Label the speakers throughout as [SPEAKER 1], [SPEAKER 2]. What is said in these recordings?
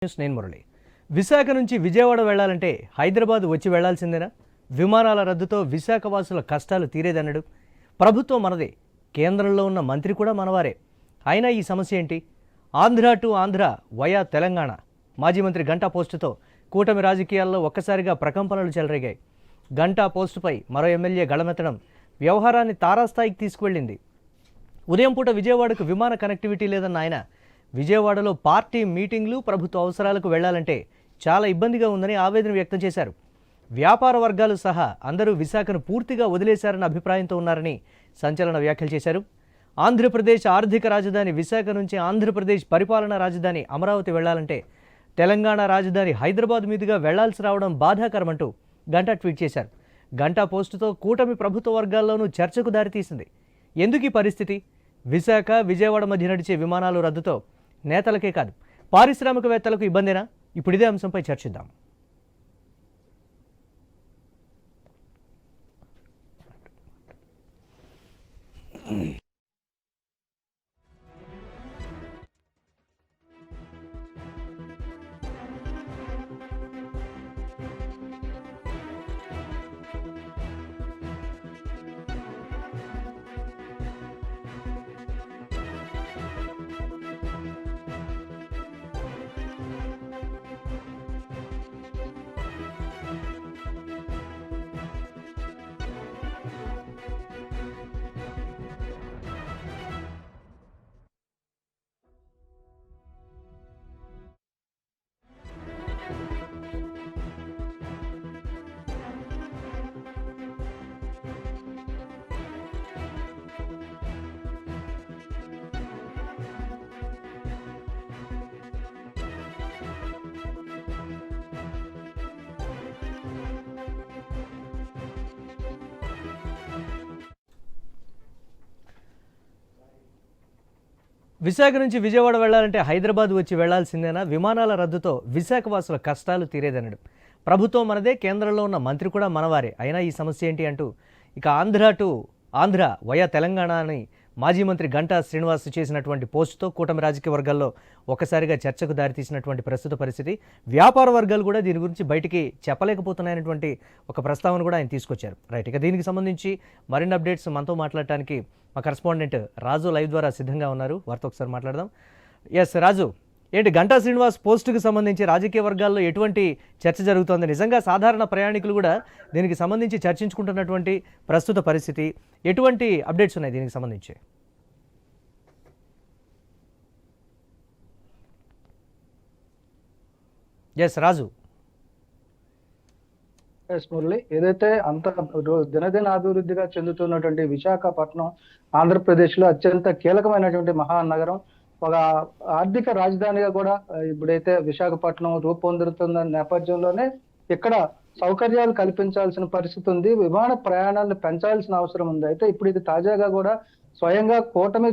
[SPEAKER 1] నేను మురళి. విశాఖ నుంచి విజయవాడ వెళ్లాలంటే హైదరాబాద్ వచ్చి వెళ్లాల్సిందేనా? విమానాల రద్దుతో విశాఖ వాసుల కష్టాలు తీరేదన్నాడు. ప్రభుత్వం మనదే, కేంద్రంలో ఉన్న మంత్రి కూడా మనవారే. అయినా ఈ సమస్య ఏంటి? Andhra to Andhra via Telangana. మాజీ మంత్రి గంటా పోస్టుతో కూటమి రాజకీయాల్లో ఒక్కసారిగా ప్రకంపనలు చెలరేగాయి. గంటా పోస్టుపై మరో ఎమ్మెల్యే గళమెత్తడం వ్యవహారాన్ని తారాస్థాయికి తీసుకువెళ్ళింది. ఉదయం పూట విజయవాడకు విమాన కనెక్టివిటీ లేదన్న ఆయన విజయవాడలో పార్టీ మీటింగ్లు, ప్రభుత్వ అవసరాలకు వెళ్లాలంటే చాలా ఇబ్బందిగా ఉందని ఆవేదన వ్యక్తం చేశారు. వ్యాపార వర్గాలు సహా అందరూ విశాఖను పూర్తిగా వదిలేశారన్న అభిప్రాయంతో ఉన్నారని సంచలన వ్యాఖ్యలు చేశారు. ఆంధ్రప్రదేశ్ ఆర్థిక రాజధాని విశాఖ నుంచి ఆంధ్రప్రదేశ్ పరిపాలనా రాజధాని అమరావతి వెళ్లాలంటే తెలంగాణ రాజధాని హైదరాబాద్ మీదుగా వెళ్లాల్సి రావడం బాధాకరమంటూ గంటా ట్వీట్ చేశారు. గంటా పోస్టుతో కూటమి ప్రభుత్వ వర్గాల్లోనూ చర్చకు దారితీసింది. ఎందుకు ఈ పరిస్థితి? విశాఖ విజయవాడ మధ్య నడిచే విమానాలు రద్దుతో నేతలకే కాదు పారిశ్రామికవేత్తలకు ఇబ్బందేనా? ఇప్పుడు ఇదే అంశంపై చర్చిద్దాం. విశాఖ నుంచి విజయవాడ వెళ్లాలంటే హైదరాబాద్ వచ్చి వెళ్లాల్సిందేనా? విమానాల రద్దుతో విశాఖ వాసుల కష్టాలు తీరేదన్నాడు. ప్రభుత్వం మనదే, కేంద్రంలో ఉన్న మంత్రి కూడా మనవారే. అయినా ఈ సమస్య ఏంటి అంటూ ఇక ఆంధ్ర టు ఆంధ్ర వయా తెలంగాణ అని మాజీ మంత్రి గంటా శ్రీనివాస్ చేసినటువంటి పోస్టుతో కూటమి రాజకీయ వర్గాల్లో ఒక్కసారిగా చర్చకు దారితీసినటువంటి ప్రస్తుత పరిస్థితి. వ్యాపార వర్గాలు కూడా దీని గురించి బయటికి చెప్పలేకపోతున్నాయనేటువంటి ఒక ప్రస్తావన కూడా ఆయన తీసుకొచ్చారు. రైట్, ఇక దీనికి సంబంధించి మరిన్ని అప్డేట్స్ మనతో మాట్లాడటానికి మా కరెస్పాండెంట్ రాజు లైవ్ ద్వారా సిద్ధంగా ఉన్నారు. వారితో ఒకసారి మాట్లాడదాం. ఎస్ రాజు, ఏంటి గంటా శ్రీనివాస్ పోస్టుకు సంబంధించి రాజకీయ వర్గాల్లో ఎటువంటి చర్చ జరుగుతోంది? నిజంగా సాధారణ ప్రయాణికులు కూడా దీనికి సంబంధించి చర్చించుకుంటున్నటువంటి ప్రస్తుత పరిస్థితి, ఎటువంటి అప్డేట్స్ ఉన్నాయి దీనికి సంబంధించి? ఎస్ రాజు.
[SPEAKER 2] మురళి, ఏదైతే అంత దినదిన అభివృద్ధిగా చెందుతున్నటువంటి విశాఖపట్నం ఆంధ్రప్రదేశ్ లో అత్యంత కీలకమైనటువంటి మహానగరం, ఒక ఆర్థిక రాజధానిగా కూడా ఇప్పుడైతే విశాఖపట్నం రూపొందుతున్న నేపథ్యంలోనే ఇక్కడ సౌకర్యాలు కల్పించాల్సిన పరిస్థితి ఉంది. విమాన ప్రయాణాలను పెంచాల్సిన అవసరం ఉంది. అయితే ఇప్పుడు ఇది తాజాగా కూడా స్వయంగా కూటమి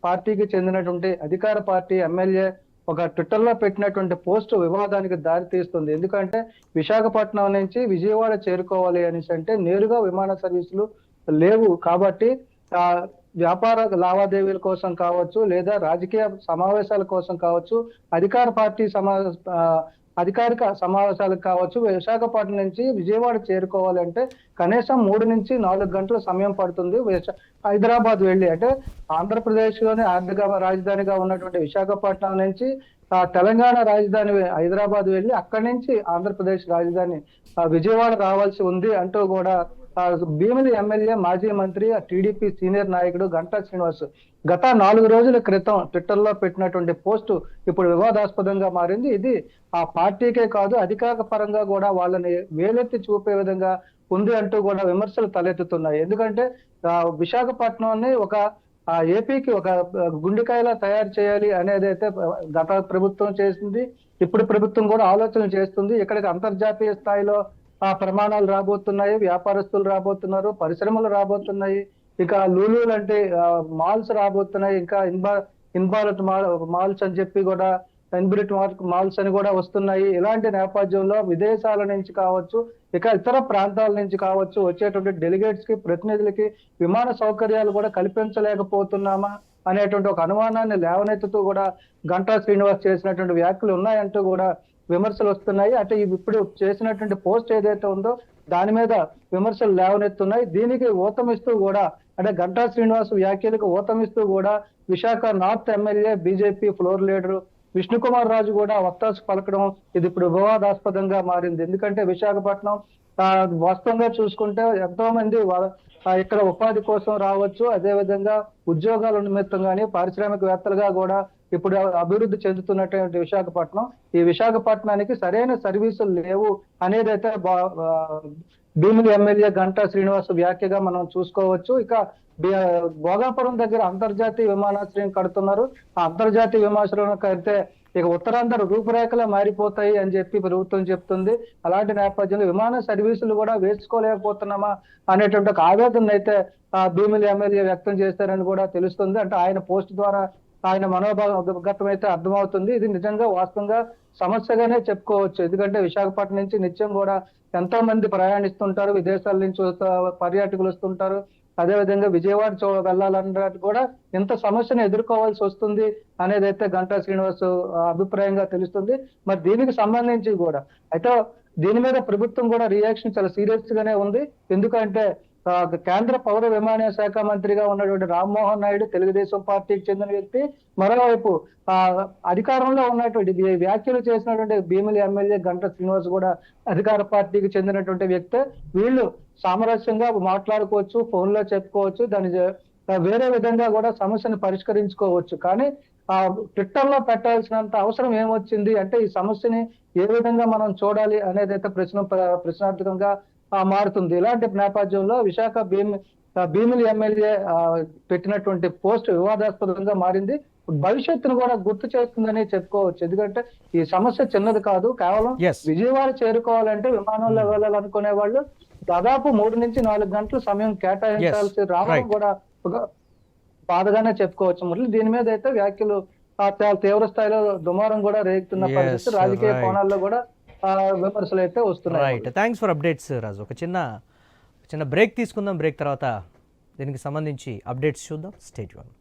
[SPEAKER 2] పార్టీకి చెందినటువంటి అధికార పార్టీ ఎమ్మెల్యే ఒక ట్విట్టర్లో పెట్టినటువంటి పోస్ట్ వివాదానికి దారి తీస్తుంది. ఎందుకంటే విశాఖపట్నం నుంచి విజయవాడ చేరుకోవాలి అనేసి అంటే నేరుగా విమాన సర్వీసులు లేవు. కాబట్టి వ్యాపార లావాదేవీల కోసం కావచ్చు, లేదా రాజకీయ సమావేశాల కోసం కావచ్చు, అధికారిక సమావేశాలకు కావచ్చు, విశాఖపట్నం నుంచి విజయవాడ చేరుకోవాలి అంటే కనీసం 3 నుంచి 4 గంటల సమయం పడుతుంది. హైదరాబాద్ వెళ్ళి, అంటే ఆంధ్రప్రదేశ్ లోని ఆర్థిక రాజధానిగా ఉన్నటువంటి విశాఖపట్నం నుంచి తెలంగాణ రాజధాని హైదరాబాద్ వెళ్ళి అక్కడి నుంచి ఆంధ్రప్రదేశ్ రాజధాని విజయవాడ రావాల్సి ఉంది అంటూ కూడా భీమిలి ఎమ్మెల్యే మాజీ మంత్రి టీడీపీ సీనియర్ నాయకుడు గంటా శ్రీనివాస్ గత 4 రోజుల క్రితం ట్విట్టర్ లో పెట్టినటువంటి పోస్టు ఇప్పుడు వివాదాస్పదంగా మారింది. ఇది ఆ పార్టీకే కాదు, అధికార పరంగా కూడా వాళ్ళని వేలెత్తి చూపే విధంగా ఉంది అంటూ కూడా విమర్శలు తలెత్తుతున్నాయి. ఎందుకంటే విశాఖపట్నాన్ని ఒక ఏపీకి ఒక గుండెకాయలా తయారు చేయాలి అనేది అయితే గత ప్రభుత్వం చేసింది. ఇప్పుడు ప్రభుత్వం కూడా ఆలోచన చేస్తుంది. ఇక్కడికి అంతర్జాతీయ స్థాయిలో ప్రమాణాలు రాబోతున్నాయి, వ్యాపారస్తులు రాబోతున్నారు, పరిశ్రమలు రాబోతున్నాయి, ఇక లూలు అంటే మాల్స్ రాబోతున్నాయి, ఇంకా ఇన్బాలట్ మాల్స్ అని చెప్పి కూడా ఎన్బ్రిట్ మాల్స్ అని కూడా వస్తున్నాయి. ఇలాంటి నేపథ్యంలో విదేశాల నుంచి కావచ్చు, ఇక ఇతర ప్రాంతాల నుంచి కావచ్చు వచ్చేటువంటి డెలిగేట్స్ కి, ప్రతినిధులకి విమాన సౌకర్యాలు కూడా కల్పించలేకపోతున్నామా అనేటువంటి ఒక అనుమానాన్ని లేవనెత్తుతూ కూడా గంటా శ్రీనివాస్ చేసినటువంటి వ్యాఖ్యలు ఉన్నాయంటూ కూడా విమర్శలు వస్తున్నాయి. అంటే ఇప్పుడు చేసినటువంటి పోస్ట్ ఏదైతే ఉందో దాని మీద విమర్శలు లేవనెత్తున్నాయి. దీనికి ఊతమిస్తూ కూడా అంటే గంటా శ్రీనివాస్ వ్యాఖ్యలకు ఊతమిస్తూ కూడా Visakha north MLA BJP floor leader Vishnukumar Raju కూడా వత్తాసు పలకడం ఇది ఇప్పుడు వివాదాస్పదంగా మారింది. ఎందుకంటే విశాఖపట్నం వాస్తవంగా చూసుకుంటే ఎంతో మంది ఇక్కడ ఉపాధి కోసం రావచ్చు, అదే విధంగా ఉద్యోగాల నిమిత్తం కానీ పారిశ్రామికవేత్తలుగా కూడా ఇప్పుడు అభివృద్ధి చెందుతున్నటువంటి విశాఖపట్నం, ఈ విశాఖపట్నానికి సరైన సర్వీసులు లేవు అనేది అయితే భీమిలి ఎమ్మెల్యే గంటా శ్రీనివాస్ వ్యాఖ్యగా మనం చూసుకోవచ్చు. ఇక భోగాపురం దగ్గర అంతర్జాతీయ విమానాశ్రయం కడుతున్నారు. ఆ అంతర్జాతీయ విమానాశ్రయం కడితే ఇక ఉత్తరాంధ్ర రూపురేఖలే మారిపోతాయి అని చెప్పి ప్రభుత్వం చెప్తుంది. అలాంటి నేపథ్యంలో విమాన సర్వీసులు కూడా వేసుకోలేకపోతున్నామా అనేటువంటి ఒక ఆవేదన అయితే భీమిలి ఎమ్మెల్యే వ్యక్తం చేస్తారని కూడా తెలుస్తుంది. అంటే ఆయన పోస్ట్ ద్వారా ఆయన మనోభాగతం అయితే అర్థమవుతుంది. ఇది నిజంగా వాస్తవంగా సమస్యగానే చెప్పుకోవచ్చు. ఎందుకంటే విశాఖపట్నం నుంచి నిత్యం కూడా ఎంతో మంది ప్రయాణిస్తుంటారు, విదేశాల నుంచి పర్యాటకులు వస్తుంటారు. అదేవిధంగా విజయవాడ వెళ్ళాలన్నట్టు కూడా ఎంత సమస్యను ఎదుర్కోవాల్సి వస్తుంది అనేది అయితే గంటా శ్రీనివాస్ అభిప్రాయంగా తెలుస్తుంది. మరి దీనికి సంబంధించి కూడా అయితే దీని మీద ప్రభుత్వం కూడా రియాక్షన్ చాలా సీరియస్ గానే ఉంది. ఎందుకంటే కేంద్ర పౌర విమానయాన శాఖ మంత్రిగా ఉన్నటువంటి రామ్మోహన్ నాయుడు తెలుగుదేశం పార్టీకి చెందిన వ్యక్తి, మరోవైపు అధికారంలో ఉన్నటువంటి వ్యాఖ్యలు చేసినటువంటి భీమిలి ఎమ్మెల్యే గంటా శ్రీనివాస్ కూడా అధికార పార్టీకి చెందినటువంటి వ్యక్తే. వీళ్ళు సామరస్యంగా మాట్లాడుకోవచ్చు, ఫోన్ లో చెప్పుకోవచ్చు, దాని వేరే విధంగా కూడా సమస్యను పరిష్కరించుకోవచ్చు. కానీ ట్విట్టర్ లో పెట్టాల్సినంత అవసరం ఏమొచ్చింది అంటే ఈ సమస్యని ఏ విధంగా మనం చూడాలి అనేది అయితే ప్రశ్నార్థకంగా మారుతుంది. ఇలాంటి నేపథ్యంలో విశాఖ భీమిలి ఎమ్మెల్యే పెట్టినటువంటి పోస్ట్ వివాదాస్పదంగా మారింది. భవిష్యత్తును కూడా గుర్తు చేస్తుందని చెప్పుకోవచ్చు. ఎందుకంటే ఈ సమస్య చిన్నది కాదు. కేవలం విజయవాడ చేరుకోవాలంటే విమానంలో వెళ్ళాలనుకునే వాళ్ళు దాదాపు 3 నుంచి 4 గంటల సమయం కేటాయించాల్సి రావడం కూడా ఒక బాధగానే చెప్పుకోవచ్చు. మళ్ళీ దీని మీద అయితే వ్యాఖ్యలు చాలా తీవ్ర స్థాయిలో దుమారం కూడా రేగుతున్న పరిస్థితి, రాజకీయ కోణాల్లో కూడా విమర్శలు అయితే వస్తున్నాయి.
[SPEAKER 1] రైట్, థ్యాంక్స్ ఫర్ అప్డేట్స్ రాజు. ఒక చిన్న బ్రేక్ తీసుకుందాం. బ్రేక్ తర్వాత దీనికి సంబంధించి అప్డేట్స్ చూద్దాం. Stay tune.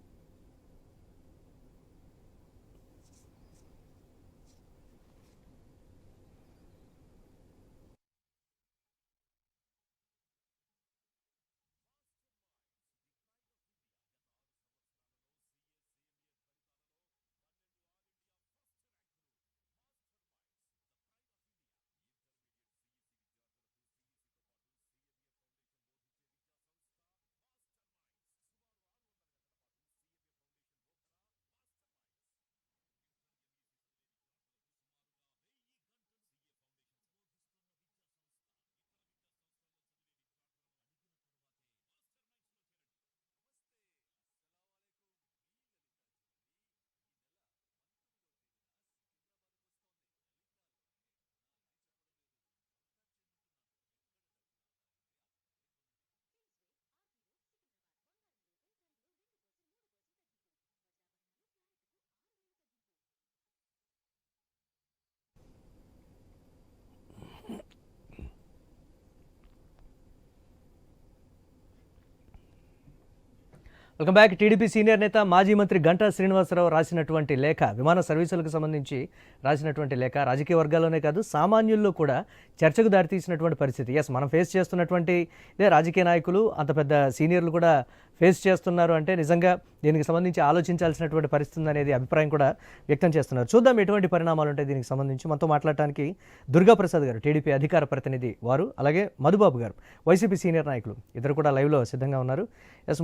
[SPEAKER 1] Welcome back. TDP senior నేత మాజీ మంత్రి గంటా శ్రీనివాసరావు రాసినటువంటి లేఖ, విమాన సర్వీసులకు సంబంధించి రాసినటువంటి లేఖ రాజకీయ వర్గాల్లోనే కాదు సామాన్యుల్లో కూడా చర్చకు దారితీసినటువంటి పరిస్థితి. మనం ఫేస్ చేస్తున్నటువంటి ఇదే రాజకీయ నాయకులు అంత పెద్ద సీనియర్లు కూడా ఫేస్ చేస్తున్నారు అంటే నిజంగా దీనికి సంబంధించి ఆలోచించాల్సినటువంటి పరిస్థితి అనేది అభిప్రాయం కూడా వ్యక్తం చేస్తున్నారు. చూద్దాం ఎటువంటి పరిణామాలు ఉంటాయి దీనికి సంబంధించి. మనతో మాట్లాడటానికి దుర్గాప్రసాద్ గారు, టీడీపీ అధికార ప్రతినిధి వారు, అలాగే మధుబాబు గారు, వైసీపీ సీనియర్ నాయకులు, ఇద్దరు కూడా లైవ్లో సిద్ధంగా ఉన్నారు.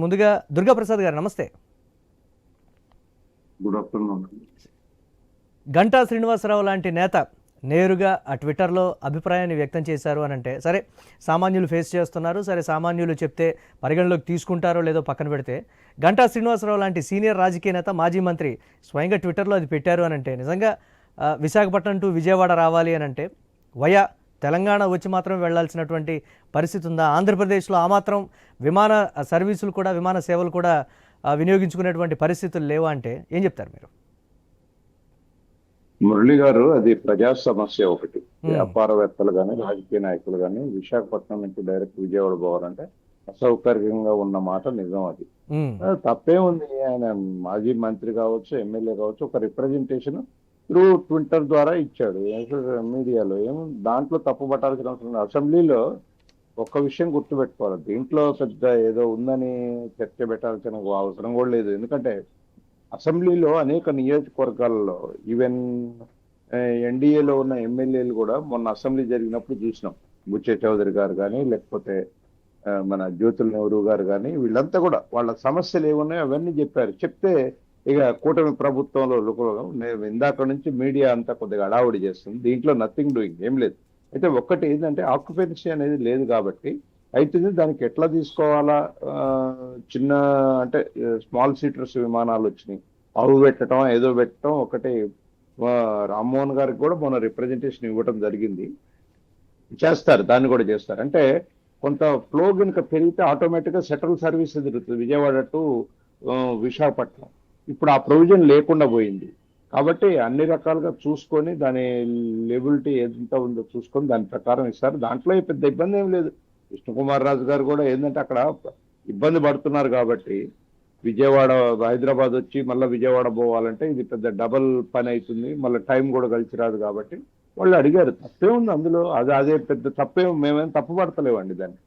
[SPEAKER 1] ముందుగా దుర్గాప్రసాద్ గారు నమస్తే.
[SPEAKER 3] Good afternoon.
[SPEAKER 1] గంటా శ్రీనివాసరావు లాంటి నేత నేరుగా ఆ ట్విట్టర్లో అభిప్రాయాన్ని వ్యక్తం చేశారు అని అంటే, సరే సామాన్యులు ఫేస్ చేస్తున్నారు, సరే సామాన్యులు చెప్తే పరిగణలోకి తీసుకుంటారో లేదో పక్కన పెడితే, గంటా శ్రీనివాసరావు లాంటి సీనియర్ రాజకీయ నేత మాజీ మంత్రి స్వయంగా ట్విట్టర్లో అది పెట్టారు అని అంటే నిజంగా విశాఖపట్నం టు విజయవాడ రావాలి అని అంటే వయా తెలంగాణ వచ్చి మాత్రం వెళ్లాల్సినటువంటి పరిస్థితి ఉందా? ఆంధ్రప్రదేశ్లో ఆ మాత్రం విమాన సర్వీసులు కూడా, విమాన సేవలు కూడా వినియోగించుకునేటువంటి పరిస్థితులు లేవా అంటే ఏం చెప్తారు మీరు?
[SPEAKER 3] మురళి గారు, అది ప్రజా సమస్య ఒకటి. వ్యాపారవేత్తలు కానీ రాజకీయ నాయకులు కానీ విశాఖపట్నం నుంచి డైరెక్ట్ విజయవాడ పోవాలంటే అసౌకర్యంగా ఉన్న మాట నిజం అది.
[SPEAKER 1] ఉమ్,
[SPEAKER 3] తప్పే ఉంది. ఆయన మాజీ మంత్రి కావచ్చు, ఎమ్మెల్యే కావచ్చు, ఒక రిప్రజెంటేషన్ త్రూ ట్విట్టర్ ద్వారా ఇచ్చాడు మీడియాలో. ఏం దాంట్లో తప్పు పట్టాల్సిన అవసరం లేదు. అసెంబ్లీలో ఒక్క విషయం గుర్తుపెట్టుకోవాలి, దీంట్లో పెద్ద ఏదో ఉందని చర్చ పెట్టాల్సిన అవసరం కూడా లేదు. ఎందుకంటే అసెంబ్లీలో అనేక నియోజకవర్గాలలో ఈవెన్ ఎన్డీఏలో ఉన్న ఎమ్మెల్యేలు కూడా మొన్న అసెంబ్లీ జరిగినప్పుడు చూసినాం. బుచ్చే చౌదరి గారు కానీ, లేకపోతే మన జ్యోతుల నెహ్రూ గారు కానీ, వీళ్ళంతా కూడా వాళ్ళ సమస్యలు ఏమున్నాయో అవన్నీ చెప్పారు. చెప్తే ఇక కూటమి ప్రభుత్వంలో ఇందాక నుంచి మీడియా అంతా కొద్దిగా అడావుడి చేస్తుంది. దీంట్లో నథింగ్ డూయింగ్, ఏం లేదు. అయితే ఒక్కటి ఏంటంటే ఆక్యుపెన్సీ అనేది లేదు కాబట్టి అయితే దానికి ఎట్లా తీసుకోవాలా, చిన్న అంటే స్మాల్ సీటర్స్ విమానాలు వచ్చినాయి, అవి పెట్టడం ఏదో పెట్టడం ఒకటి. రామ్మోహన్ గారికి కూడా మొన్న రిప్రజెంటేషన్ ఇవ్వడం జరిగింది. చేస్తారు, దాన్ని కూడా చేస్తారు. అంటే కొంత ఫ్లో కనుక పెరిగితే ఆటోమేటిక్గా షటిల్ సర్వీస్ జరుగుతుంది విజయవాడ టు విశాఖపట్నం. ఇప్పుడు ఆ ప్రొవిజన్ లేకుండా పోయింది కాబట్టి అన్ని రకాలుగా చూసుకొని దాని లెబిలిటీ ఎంత ఉందో చూసుకొని దాని ప్రకారం ఇస్తారు. దాంట్లో పెద్ద ఇబ్బంది ఏం లేదు. విష్ణుకుమార్ రాజు గారు కూడా ఏంటంటే అక్కడ ఇబ్బంది పడుతున్నారు కాబట్టి విజయవాడ హైదరాబాద్ వచ్చి మళ్ళీ విజయవాడ పోవాలంటే ఇది పెద్ద డబల్ పని అవుతుంది, మళ్ళీ టైం కూడా కలిసి రాదు కాబట్టి వాళ్ళు అడిగారు. తప్పే ఉంది అందులో, అదే పెద్ద తప్పే, మేమేం తప్పు పడతలేవండి దాన్ని.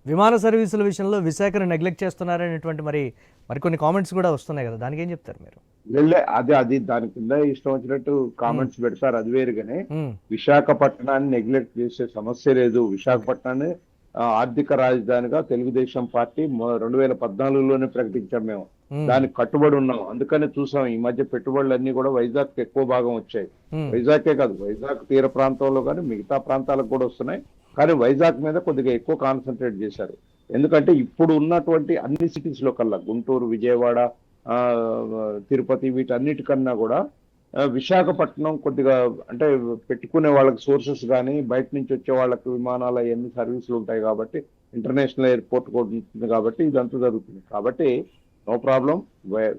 [SPEAKER 1] విమాన సర్వీసుల విషయంలో విశాఖను నెగ్లెక్ట్ చేస్తున్నారనేటువంటి మరికొన్ని కామెంట్స్ కూడా వస్తున్నాయి కదా, దానికి ఏం చెప్తారు మీరు?
[SPEAKER 3] అది దాని కింద ఇష్టం వచ్చినట్టు కామెంట్స్ పెడతారు, అది వేరుగానే.
[SPEAKER 1] ఉమ్,
[SPEAKER 3] విశాఖపట్నాన్ని నెగ్లెక్ట్ చేసే సమస్య లేదు. విశాఖపట్నాన్ని ఆర్థిక రాజధానిగా తెలుగుదేశం పార్టీ 2014లోనే ప్రకటించాం మేము. దానికి కట్టుబడి ఉన్నాం. అందుకనే చూసాం ఈ మధ్య పెట్టుబడులు అన్ని కూడా వైజాగ్ ఎక్కువ భాగం వచ్చాయి. వైజాగే కాదు, వైజాగ్ తీర ప్రాంతంలో కానీ మిగతా ప్రాంతాలకు కూడా వస్తున్నాయి. కానీ వైజాగ్ మీద కొద్దిగా ఎక్కువ కాన్సన్ట్రేట్ చేశారు. ఎందుకంటే ఇప్పుడు ఉన్నటువంటి అన్ని సిటీస్ లో కల్లా గుంటూరు, విజయవాడ, తిరుపతి వీటన్నిటికన్నా కూడా విశాఖపట్నం కొద్దిగా అంటే పెట్టుకునే వాళ్ళకి సోర్సెస్ కానీ బయట నుంచి వచ్చే వాళ్ళకి విమానాలు అవన్నీ సర్వీసులు ఉంటాయి కాబట్టి ఇంటర్నేషనల్ ఎయిర్పోర్ట్ కూడా ఉంటుంది కాబట్టి ఇదంతా జరుగుతుంది. కాబట్టి నో ప్రాబ్లం.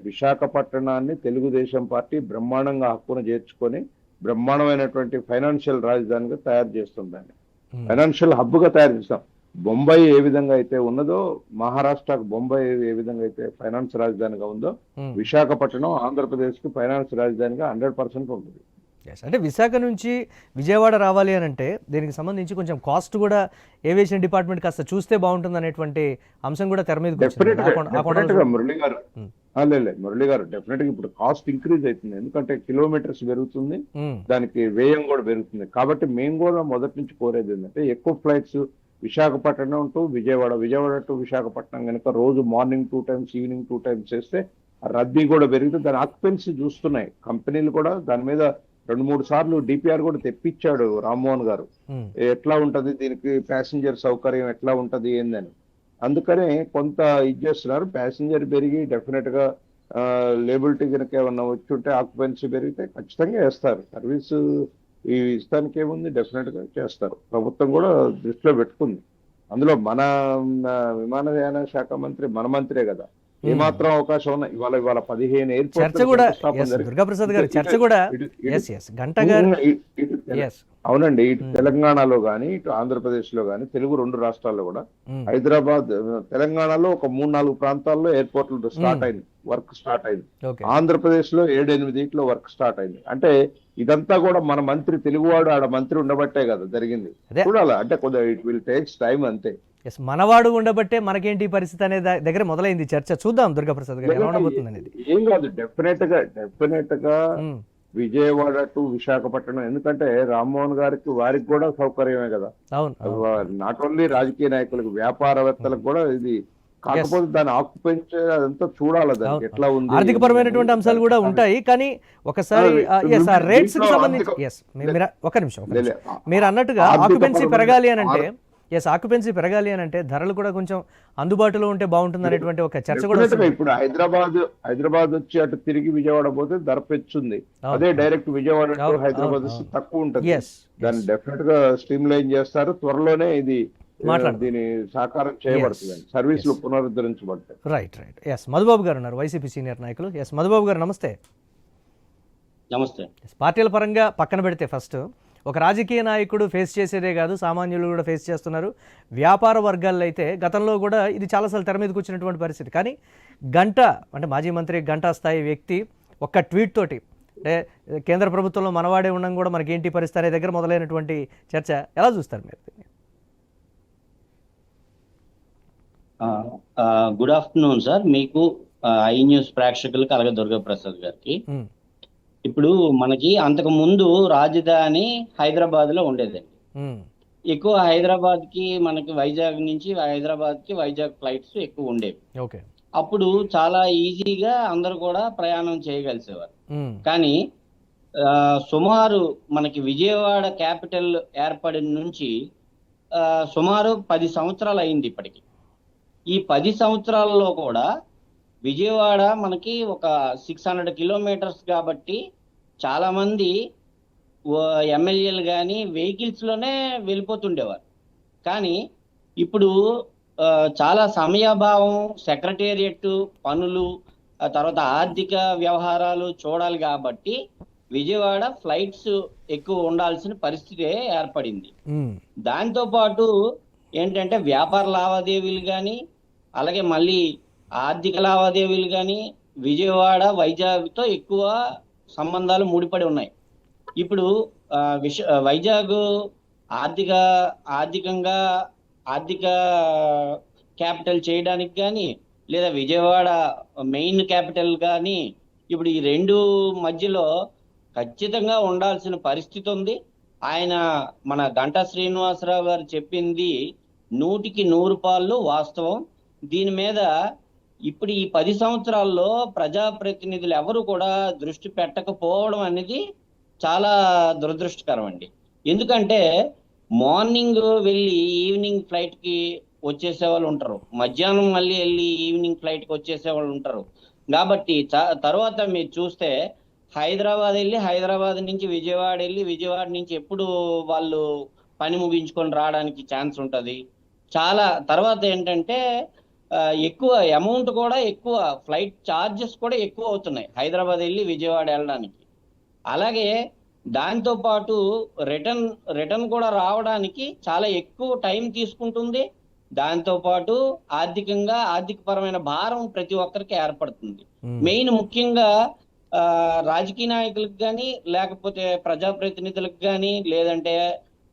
[SPEAKER 3] విశాఖపట్నాన్ని తెలుగుదేశం పార్టీ బ్రహ్మాండంగా హక్కును చేర్చుకొని బ్రహ్మాండమైనటువంటి ఫైనాన్షియల్ రాజధానిగా తయారు చేస్తుందండి. ఫైనాన్షియల్ హబ్ గా తయారు చేస్తాం. బొంబాయి ఏ విధంగా అయితే ఉన్నదో, మహారాష్ట్రకు బొంబాయి ఏ విధంగా అయితే ఫైనాన్స్ రాజధానిగా ఉందో, విశాఖపట్నం ఆంధ్రప్రదేశ్ కి ఫైనాన్స్ రాజధానిగా 100% ఉంటుంది.
[SPEAKER 1] అంటే విశాఖ నుంచి విజయవాడ రావాలి అని అంటే దీనికి సంబంధించి కొంచెం కాస్ట్ కూడా ఏవియేషన్ డిపార్ట్మెంట్ కాస్త చూస్తే బాగుంటుంది అనేటువంటి అంశం కూడా తెర మీద
[SPEAKER 3] మురళి గారు మురళి గారు డెఫినెట్ గా ఇప్పుడు కాస్ట్ ఇంక్రీజ్ అవుతుంది. ఎందుకంటే కిలోమీటర్స్ పెరుగుతుంది, దానికి వ్యయం కూడా పెరుగుతుంది. కాబట్టి మేము కూడా మొదటి నుంచి కోరేది ఏంటంటే ఎక్కువ flights Visakhapatnam to Vijayawada, Vijayawada to Visakhapatnam కనుక రోజు మార్నింగ్ 2 times ఈవినింగ్ 2 times చేస్తే రద్దీ కూడా పెరిగితే దాని ఆక్యుపెన్సీ చూస్తున్నాయి కంపెనీలు కూడా. దాని మీద 2-3 సార్లు డిపిఆర్ కూడా తెప్పించాడు రామ్మోహన్ గారు, ఎట్లా ఉంటది దీనికి ప్యాసింజర్ సౌకర్యం ఎట్లా ఉంటది ఏందని. అందుకనే కొంత ఇది చేస్తున్నారు. ప్యాసింజర్ పెరిగి డెఫినెట్ గా లేబిలిటీ కనుక ఏమన్నా వచ్చి ఉంటే ఆక్యుపెన్సీ పెరిగితే ఖచ్చితంగా వేస్తారు. సర్వీసు ఈ ఇస్తానికి ఏముంది, డెఫినెట్ గా చేస్తారు. ప్రభుత్వం కూడా దృష్టిలో పెట్టుకుంది. అందులో మన విమానయాన శాఖ మంత్రి మన మంత్రే కదా, ఏమాత్రం అవకాశం ఉన్న ఇవాళ 15 ఎయిర్పోర్ట్. అవునండి, ఇటు తెలంగాణలో గానీ ఇటు ఆంధ్రప్రదేశ్ లో గానీ తెలుగు 2 రాష్ట్రాల్లో కూడా హైదరాబాద్, తెలంగాణలో ఒక 3-4 ప్రాంతాల్లో ఎయిర్పోర్ట్లు వర్క్ స్టార్ట్ అయింది. ఆంధ్రప్రదేశ్ లో 7-8 వర్క్ స్టార్ట్ అయింది. అంటే ఇదంతా కూడా మన మంత్రి తెలుగువాడు ఆడ మంత్రి ఉండబట్టే కదా జరిగింది. చూడాలి అంటే కొద్దిగా ఇట్ విల్ టేక్స్ టైం అంతే.
[SPEAKER 1] మనవాడు ఉండబట్టే మనకేంటి పరిస్థితి అనే దగ్గర మొదలైంది చర్చ. చూద్దాం దుర్గాప్రసాద్ గారు ఎలా ఉండబోతుంది అనేది.
[SPEAKER 3] ఏం కాదు, డెఫినెట్ గా విజయవాడ టు విశాఖపట్నం. ఎందుకంటే రామ్మోహన్ గారికి వారికి కూడా సౌకర్యమే కదా, నాట్ ఓన్లీ రాజకీయ నాయకులకు, వ్యాపారవేత్తలకు కూడా ఇది. కాకపోతే దాన్ని ఆక్యుపెన్సీ అదంతా చూడాలి, దానికి ఎట్లా ఉంది,
[SPEAKER 1] ఆర్థికపరమైనటువంటి అంశాలు కూడా ఉంటాయి. కానీ ఒకసారి రేట్స్ కి సంబంధించి ఒక నిమిషం మీరు అన్నట్టుగా ఆక్యుపెన్సీ పెరగాలి అని అంటే ఆక్యుపెన్సీ పెరగాలి అని అంటే ధరలు కూడా కొంచెం అందుబాటులో ఉంటే బాగుంటుంది అనేటువంటి ఒక చర్చ కూడా.
[SPEAKER 3] ఇప్పుడు హైదరాబాద్ వచ్చి అటు తిరిగి విజయవాడ పోతే ధర పెంచుంది, అదే డైరెక్ట్ విజయవాడ టు హైదరాబాద్ తక్కువ ఉంటుంది. దాన్ని డెఫినెట్ గా స్ట్రీమ్ లైన్ చేస్తారు. త్వరలోనే ఇది దీని సాకారం చేయబడుతుంది, సర్వీసులు పునరుద్ధరించబడతాయి.
[SPEAKER 1] రైట్. మధుబాబు గారు ఉన్నారు, వైసీపీ సీనియర్ నాయకులు. మధుబాబు గారు నమస్తే.
[SPEAKER 4] నమస్తే.
[SPEAKER 1] పార్టీల పరంగా పక్కన పెడితే ఫస్ట్ ఒక రాజకీయ నాయకుడు ఫేస్ చేసేదే కాదు, సామాన్యులు కూడా ఫేస్ చేస్తున్నారు. వ్యాపార వర్గాల్లో అయితే గతంలో కూడా ఇది చాలాసార్లు తెర మీదకి వచ్చినటువంటి పరిస్థితి. కానీ గంటా అంటే మాజీ మంత్రి గంటా స్థాయి వ్యక్తి ఒక్క ట్వీట్ తోటి అంటే కేంద్ర ప్రభుత్వంలో మనవాడే ఉండడం కూడా మనకేంటి పరిస్థితి అనే దగ్గర మొదలైనటువంటి చర్చ ఎలా చూస్తారు మీరు దీన్ని?
[SPEAKER 4] గుడ్ ఆఫ్టర్నూన్ సార్, మీకు ఐ న్యూస్ ప్రేక్షకులకు అలాగే దుర్గాప్రసాద్ గారికి.
[SPEAKER 1] ఉమ్,
[SPEAKER 4] ఇప్పుడు మనకి అంతకు ముందు రాజధాని హైదరాబాద్ లో ఉండేదండి.
[SPEAKER 1] ఉమ్,
[SPEAKER 4] ఎక్కువ హైదరాబాద్ కి మనకి వైజాగ్ నుంచి హైదరాబాద్ కి వైజాగ్ ఫ్లైట్స్ ఎక్కువ ఉండేవి.
[SPEAKER 1] ఓకే.
[SPEAKER 4] అప్పుడు చాలా ఈజీగా అందరూ కూడా ప్రయాణం చేయగలిసేవారు.
[SPEAKER 1] ఉమ్,
[SPEAKER 4] కానీ సుమారు మనకి విజయవాడ క్యాపిటల్ ఏర్పడిన నుంచి సుమారు 10 సంవత్సరాలు అయింది ఇప్పటికి. ఈ 10 సంవత్సరాల్లో కూడా విజయవాడ మనకి ఒక 600 కిలోమీటర్స్ కాబట్టి చాలా మంది ఎమ్మెల్యేలు కానీ వెహికల్స్ లోనే వెళ్ళిపోతుండేవారు. కానీ ఇప్పుడు చాలా సమయాభావం, సెక్రటేరియట్ పనులు, ఆ తర్వాత ఆర్థిక వ్యవహారాలు చూడాలి కాబట్టి విజయవాడ ఫ్లైట్స్ ఎక్కువ ఉండాల్సిన పరిస్థితి ఏర్పడింది.
[SPEAKER 1] ఉమ్,
[SPEAKER 4] దాంతో పాటు ఏంటంటే వ్యాపార లావాదేవీలు కానీ అలాగే మళ్ళీ ఆర్థిక లావాదేవీలు కానీ విజయవాడ వైజాగ్తో ఎక్కువ సంబంధాలు ముడిపడి ఉన్నాయి. ఇప్పుడు వైజాగ్ ఆర్థికంగా ఆర్థిక క్యాపిటల్ చేయడానికి కానీ లేదా విజయవాడ మెయిన్ క్యాపిటల్ కానీ ఇప్పుడు ఈ రెండు మధ్యలో ఖచ్చితంగా ఉండాల్సిన పరిస్థితి ఉంది. ఆయన మన గంటా శ్రీనివాసరావు గారు చెప్పింది 100% వాస్తవం. దీని మీద ఇప్పుడు ఈ 10 సంవత్సరాల్లో ప్రజాప్రతినిధులు ఎవరు కూడా దృష్టి పెట్టకపోవడం అనేది చాలా దురదృష్టకరం అండి. ఎందుకంటే మార్నింగ్ వెళ్ళి ఈవినింగ్ ఫ్లైట్ కి వచ్చేసే వాళ్ళు ఉంటారు, మధ్యాహ్నం మళ్ళీ వెళ్ళి ఈవినింగ్ ఫ్లైట్ కి వచ్చేసే వాళ్ళు ఉంటారు. కాబట్టి తర్వాత మీరు చూస్తే హైదరాబాద్ వెళ్ళి హైదరాబాద్ నుంచి విజయవాడ వెళ్ళి విజయవాడ నుంచి ఎప్పుడు వాళ్ళు పని ముగించుకొని రావడానికి ఛాన్స్ ఉంటుంది. చాలా తర్వాత ఏంటంటే ఎక్కువ అమౌంట్ కూడా ఎక్కువ, ఫ్లైట్ ఛార్జెస్ కూడా ఎక్కువ అవుతున్నాయి హైదరాబాద్ వెళ్ళి విజయవాడ వెళ్ళడానికి. అలాగే దాంతో పాటు రిటర్న్ కూడా రావడానికి చాలా ఎక్కువ టైం తీసుకుంటుంది. దాంతో పాటు ఆర్థికపరమైన భారం ప్రతి ఒక్కరికి ఏర్పడుతుంది. మెయిన్ ముఖ్యంగా రాజకీయ నాయకులకు కానీ లేకపోతే ప్రజాప్రతినిధులకు కానీ లేదంటే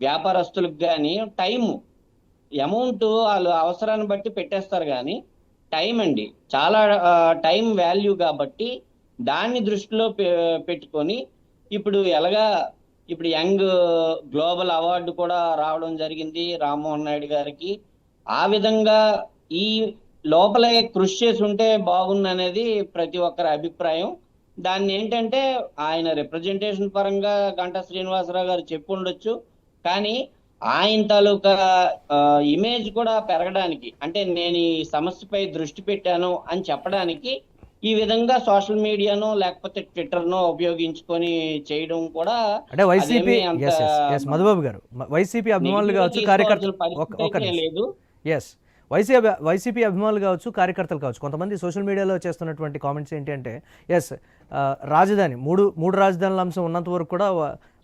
[SPEAKER 4] వ్యాపారస్తులకు కానీ అమౌంట్ వాళ్ళు అవసరాన్ని బట్టి పెట్టేస్తారు. కానీ టైం అండి చాలా టైం వాల్యూ కాబట్టి దాన్ని దృష్టిలో పెట్టుకొని ఇప్పుడు యంగ్ గ్లోబల్ అవార్డు కూడా రావడం జరిగింది రామ్మోహన్ నాయుడు గారికి. ఆ విధంగా ఈ లోపలే కృషి చేసి ఉంటే బాగుందనేది ప్రతి ఒక్కరి అభిప్రాయం. దాన్ని ఏంటంటే ఆయన రిప్రజెంటేషన్ పరంగా గంటా శ్రీనివాసరావు గారు చెప్పు ఉండొచ్చు, కానీ ఆయన తాలూకా ఇమేజ్ కూడా పెరగడానికి, అంటే నేను ఈ సమస్యపై దృష్టి పెట్టాను అని చెప్పడానికి ఈ విధంగా సోషల్ మీడియాను లేకపోతే ట్విట్టర్ను ఉపయోగించుకొని చేయడం కూడా
[SPEAKER 1] అంటే వైసీపీ మధుబాబు గారు వైసీపీ అభిమానులు కావచ్చు కార్యకర్తలు
[SPEAKER 4] లేదు.
[SPEAKER 1] వైసీపీ అభిమానులు కావచ్చు కార్యకర్తలు కావచ్చు కొంతమంది సోషల్ మీడియాలో చేస్తున్నటువంటి కామెంట్స్ ఏంటి అంటే రాజధాని మూడు రాజధానుల అంశం ఉన్నంత వరకు కూడా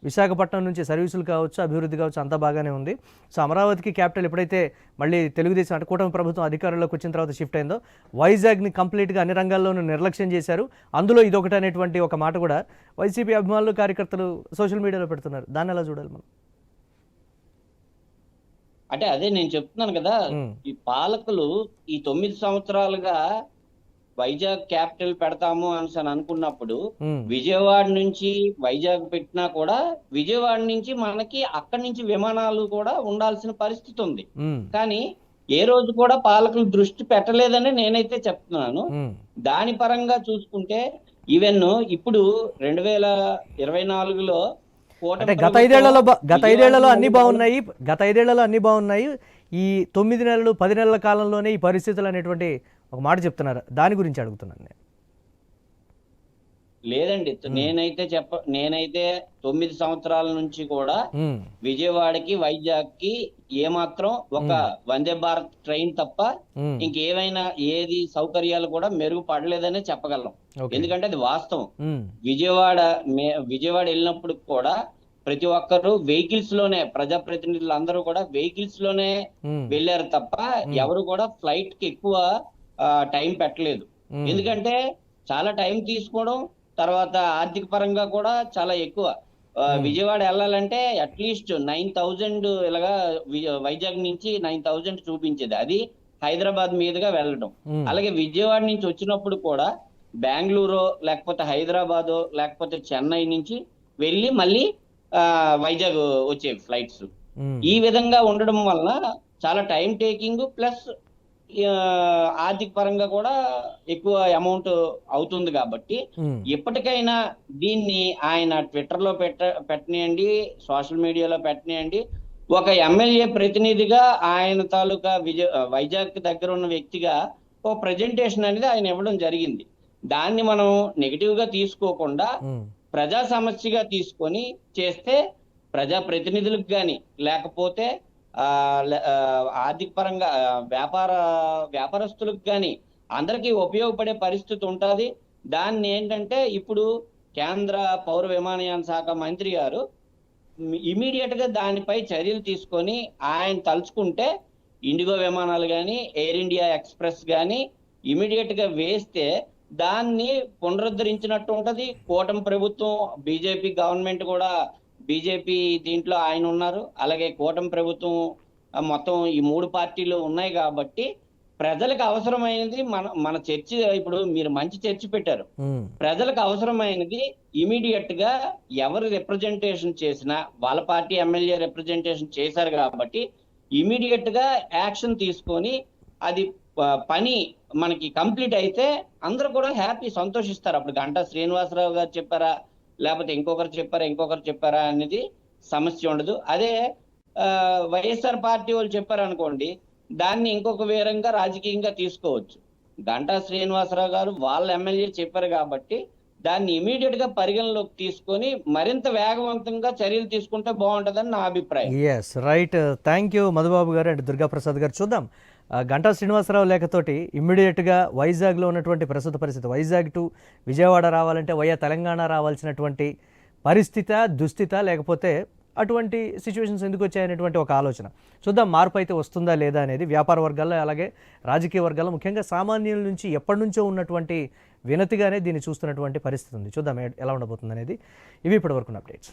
[SPEAKER 1] విశాఖపట్నం నుంచి సర్వీసులు కావచ్చు అభివృద్ధి కావచ్చు అంతా బాగానే ఉంది. సో అమరావతికి క్యాపిటల్ ఎప్పుడైతే మళ్ళీ తెలుగుదేశం అంటే కూటమి ప్రభుత్వం అధికారంలోకి వచ్చిన తర్వాత షిఫ్ట్ అయిందో వైజాగ్ని కంప్లీట్గా అన్ని రంగాల్లోనూ నిర్లక్ష్యం చేశారు. అందులో ఇదొకటి అనేటువంటి ఒక మాట కూడా వైసీపీ అభిమానులు కార్యకర్తలు సోషల్ మీడియాలో పెడుతున్నారు. దాన్ని ఎలా చూడాలి మనం?
[SPEAKER 4] అంటే అదే నేను చెప్తున్నాను కదా, ఈ పాలకులు ఈ 9 సంవత్సరాలుగా వైజాగ్ క్యాపిటల్ పెడతాము అని అనుకున్నప్పుడు విజయవాడ నుంచి వైజాగ్ పెట్టినా కూడా విజయవాడ నుంచి మనకి అక్కడి నుంచి విమానాలు కూడా ఉండాల్సిన పరిస్థితి ఉంది. కానీ ఏ రోజు కూడా పాలకులు దృష్టి పెట్టలేదని నేనైతే చెప్తున్నాను. దాని పరంగా చూసుకుంటే ఈవెన్ ఇప్పుడు 2024లో
[SPEAKER 1] గత ఐదేళ్లలో అన్ని బాగున్నాయి. ఈ 9 నెలలు 10 నెలల కాలంలోనే ఈ పరిస్థితులు అనేటువంటి ఒక మాట చెప్తున్నారు. దాని గురించి అడుగుతున్నాను నేను.
[SPEAKER 4] లేదండి, నేనైతే 9 సంవత్సరాల నుంచి కూడా విజయవాడకి వైజాగ్ కి ఏమాత్రం ఒక వందే భారత్ ట్రైన్ తప్ప ఇంకేమైనా ఏది సౌకర్యాలు కూడా మెరుగుపడలేదనే చెప్పగలం. ఎందుకంటే అది వాస్తవం. విజయవాడ వెళ్ళినప్పుడు కూడా ప్రతి ఒక్కరు వెహికల్స్ లోనే, ప్రజాప్రతినిధులు అందరూ కూడా వెహికల్స్ లోనే వెళ్ళారు తప్ప ఎవరు కూడా ఫ్లైట్ కి ఎక్కువ టైం పెట్టలేదు. ఎందుకంటే చాలా టైం తీసుకోవడం, తర్వాత ఆర్థిక పరంగా కూడా చాలా ఎక్కువ. విజయవాడ వెళ్ళాలంటే అట్లీస్ట్ 9,000 ఇలాగా వైజాగ్ నుంచి 9,000 చూపించేది, అది హైదరాబాద్ మీదుగా వెళ్ళడం. అలాగే విజయవాడ నుంచి వచ్చినప్పుడు కూడా బెంగళూరు లేకపోతే హైదరాబాద్ లేకపోతే చెన్నై నుంచి వెళ్ళి మళ్ళీ వైజాగ్ వచ్చే ఫ్లైట్స్. ఈ విధంగా ఉండడం వల్ల చాలా టైం టేకింగ్ ప్లస్ ఆర్థిక పరంగా కూడా ఎక్కువ అమౌంట్ అవుతుంది. కాబట్టి ఎప్పటికైనా దీన్ని ఆయన ట్విట్టర్ లో పెట్టనియండి, సోషల్ మీడియాలో పెట్టనియండి, ఒక ఎమ్మెల్యే ప్రతినిధిగా ఆయన తాలూకా వైజాగ్ దగ్గర ఉన్న వ్యక్తిగా ఓ ప్రెజెంటేషన్ అనేది ఆయన ఇవ్వడం జరిగింది. దాన్ని మనం నెగిటివ్ గా తీసుకోకుండా ప్రజా సమస్యగా తీసుకొని చేస్తే ప్రజా ప్రతినిధులకు కానీ లేకపోతే ఆర్థిక పరంగా వ్యాపారస్తులకు కానీ అందరికీ ఉపయోగపడే పరిస్థితి ఉంటుంది. దాన్ని ఏంటంటే ఇప్పుడు కేంద్ర పౌర విమానయాన శాఖ మంత్రి గారు ఇమీడియట్ గా దానిపై చర్యలు తీసుకొని ఆయన తలుచుకుంటే ఇండిగో విమానాలు కానీ ఎయిర్ ఇండియా ఎక్స్ప్రెస్ కానీ ఇమీడియట్ గా వేస్తే దాన్ని పునరుద్ధరించినట్టు ఉంటది. కూటమి ప్రభుత్వం, బీజేపీ గవర్నమెంట్ కూడా, బీజేపీ దీంట్లో ఆయన ఉన్నారు, అలాగే కూటమి ప్రభుత్వం మొత్తం ఈ 3 పార్టీలు ఉన్నాయి. కాబట్టి ప్రజలకు అవసరమైనది మన చర్చ, ఇప్పుడు మీరు మంచి చర్చ పెట్టారు, ప్రజలకు అవసరమైనది ఇమీడియట్ గా ఎవరు రిప్రజెంటేషన్ చేసినా వాళ్ళ పార్టీ ఎమ్మెల్యే రిప్రజెంటేషన్ చేశారు కాబట్టి ఇమీడియట్ గా యాక్షన్ తీసుకొని అది పని మనకి కంప్లీట్ అయితే అందరూ కూడా హ్యాపీ, సంతోషిస్తారు. అప్పుడు గంటా శ్రీనివాసరావు గారు చెప్పారా లేకపోతే ఇంకొకరు చెప్పారా అనేది సమస్య ఉండదు. అదే వైఎస్ఆర్ పార్టీ వాళ్ళు చెప్పారనుకోండి, దాన్ని ఇంకొక విధంగా రాజకీయంగా తీసుకోవచ్చు. గంటా శ్రీనివాసరావు గారు వాళ్ళ ఎమ్మెల్యే చెప్పారు కాబట్టి దాన్ని ఇమీడియట్ గా పరిగణలోకి తీసుకొని మరింత వేగవంతంగా చర్యలు తీసుకుంటే బాగుంటుందని నా అభిప్రాయం.
[SPEAKER 1] Yes, right. Thank you Madhubabu garu and Durgaprasad గారు. చూద్దాం, గంటా శ్రీనివాసరావు లేఖతోటి ఇమ్మీడియట్గా వైజాగ్లో ఉన్నటువంటి ప్రస్తుత పరిస్థితి, వైజాగ్ టు విజయవాడ రావాలంటే వయా తెలంగాణ రావాల్సినటువంటి దుస్థిత లేకపోతే అటువంటి సిచ్యువేషన్స్ ఎందుకు వచ్చాయనేటువంటి ఒక ఆలోచన. చూద్దాం మార్పు అయితే వస్తుందా లేదా అనేది వ్యాపార వర్గాల్లో అలాగే రాజకీయ వర్గాల్లో, ముఖ్యంగా సామాన్యుల నుంచి ఎప్పటి నుంచో ఉన్నటువంటి వినతిగానే దీన్ని చూస్తున్నటువంటి పరిస్థితి ఉంది. చూద్దాం ఎలా ఉండబోతుంది అనేది. ఇవి ఇప్పటివరకు అప్డేట్స్.